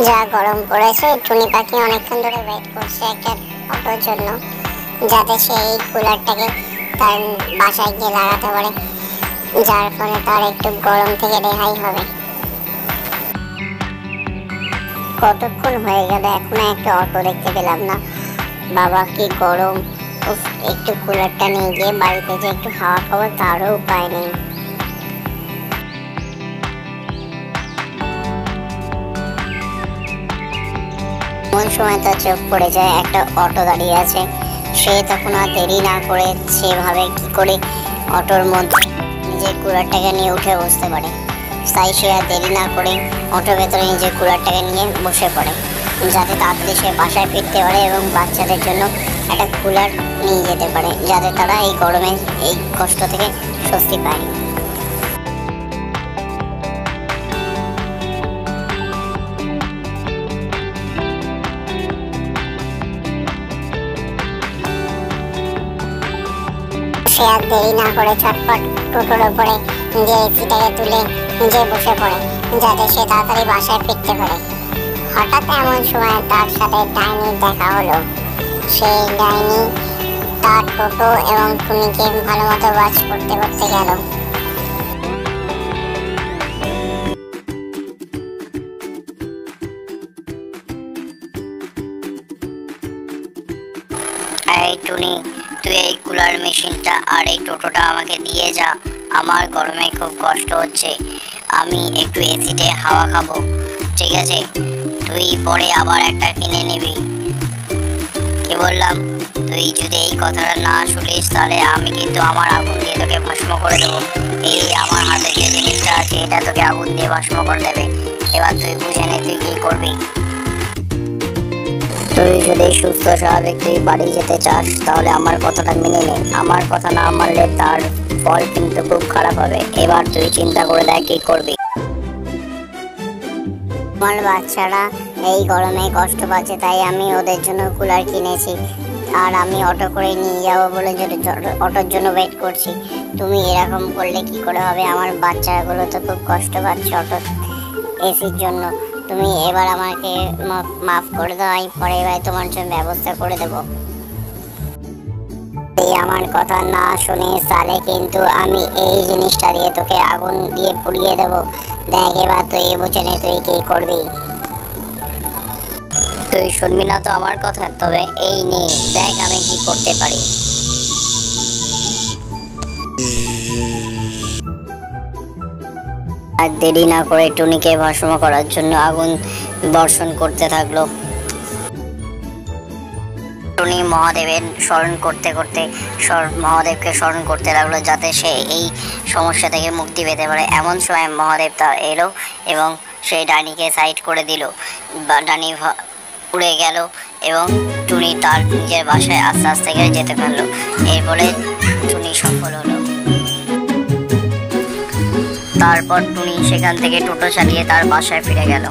যা গরম পড়েছে, টুনি পাখি অনেকক্ষণ ধরে ওয়েট করছে একটা অটোর জন্য, যাতে সে এই কুলারটাকে তার বাসায় গিয়ে লাগাতে পারে, যার ফলে তার একটু গরম থেকে রেহাই হবে। কতক্ষণ হয়ে গেল এখনো একটা অটো দেখতে পেলাম না। বাবা কি গরম! একটু কুলারটা নিয়ে গিয়ে বাড়িতে যে একটু হাওয়া খাবো তারও উপায় নেই। এমন সময় তার চোখ পড়ে যায় একটা অটো দাঁড়িয়ে আছে। সে তখন আর দেরি না করে সেভাবে কি করে অটোর মধ্যে নিজের কুলারটাকে নিয়ে উঠে বসতে পারে। তাই সে আর দেরি না করে অটোর ভেতরে নিজের কুলারটাকে নিয়ে বসে পড়ে, যাতে তাড়াতাড়ি সে বাসায় ফিরতে পারে এবং বাচ্চাদের জন্য একটা কুলার নিয়ে যেতে পারে, যাতে তারা এই গরমে এই কষ্ট থেকে স্বস্তি পায়। সে আর দেরি না করে ছটপট টোটোর উপরে নিজের এসিটাকে তুলে নিজে বসে পড়ে, যাতে সে তাড়াতাড়ি বাসায় ফিরতে পারে। হঠাৎ এমন সময় তার সাথে ডাইনির দেখা হলো। সেই ডাইনি তার টোটো এবং টুনিকে ভালো মতো ওয়াচ করতে করতে গেল। এই টুনি, তুই এই কুলার মেশিনটা আর এই টোটোটা আমাকে দিয়ে যা। আমার গরমে খুব কষ্ট হচ্ছে, আমি একটু এসিতে হাওয়া খাবো, ঠিক আছে? তুই পরে আবার একটা কিনে নিবি। কি বললাম? তুই যদি এই কথাটা না শুনিস তাহলে আমি কিন্তু আমার আগুন দিয়ে তোকে ভস্ম করে দেবো। এই আমার হাতে যে জিনিসটা আছে এটা তোকে আগুন দিয়ে ভস্ম করে দেবে। এবার তুই বুঝে নে তুই কি করবি। তুই যদি সুস্থ স্বাভাবিক তুই বাড়ি যেতে চাস তাহলে আমার কথাটা মেনে নে। আমার কথা না মানলে তার ফল কিন্তু খুব খারাপ হবে। এবার তুই চিন্তা করে দেখ কি করবি। আমার বাচ্চারা এই গরমে কষ্ট পাচ্ছে, তাই আমি ওদের জন্য কুলার কিনেছি, আর আমি অটো করে নিয়ে যাবো বলে অটোর জন্য ওয়েট করছি। তুমি এরকম করলে কি করে হবে? আমার বাচ্চাগুলো তো খুব কষ্ট পাচ্ছে অটো এসির জন্য। তুমি এবার আমাকে মাফ করে দাও, আমি পরে এবার তোমার জন্য ব্যবস্থা করে দেবো। আমার কথা না শুনে তাহলে কিন্তু আমি এই জিনিসটা দিয়ে তোকে আগুন দিয়ে পুড়িয়ে দেবো। দেখ এবার তুই বুঝে নে তুই কি করবি। তুই শুনবি না তো আমার কথা? তবে এই নে, দেখ আমি কি করতে পারি। আর দেরি না করে টুনিকে ভস্ম করার জন্য আগুন বর্ষণ করতে থাকলো। টুনি মহাদেবের মহাদেবকে স্মরণ করতে লাগলো, যাতে সে এই সমস্যা থেকে মুক্তি পেতে পারে। এমন সময় মহাদেব তা এলো এবং সেই ডাইনিকে সাইড করে দিল। ডাইনি উড়ে গেল এবং টুনি তার নিজের বাসায় আস্তে আস্তে করে যেতে পারলো। এর ফলে টুনি সফল হলো। তারপর টুনি সেখান থেকে টোটো চালিয়ে তার বাসায় ফিরে গেল।